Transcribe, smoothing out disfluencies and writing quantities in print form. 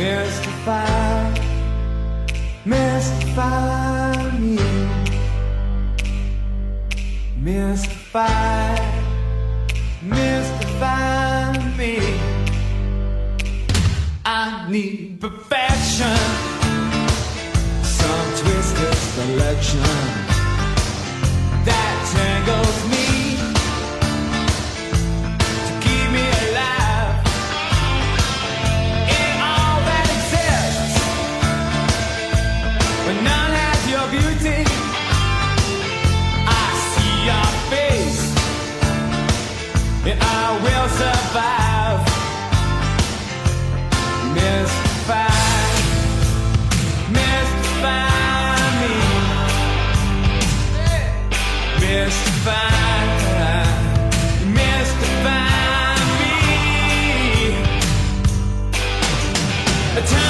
Mystify, mystify me. Mystify, mystify me. I need perfection, some twisted selection that tangles me to keep me alive in all that exists, but none has your beauty. I see your face and I will survive. Mystify, mystify me. Mystify, mystify me. A time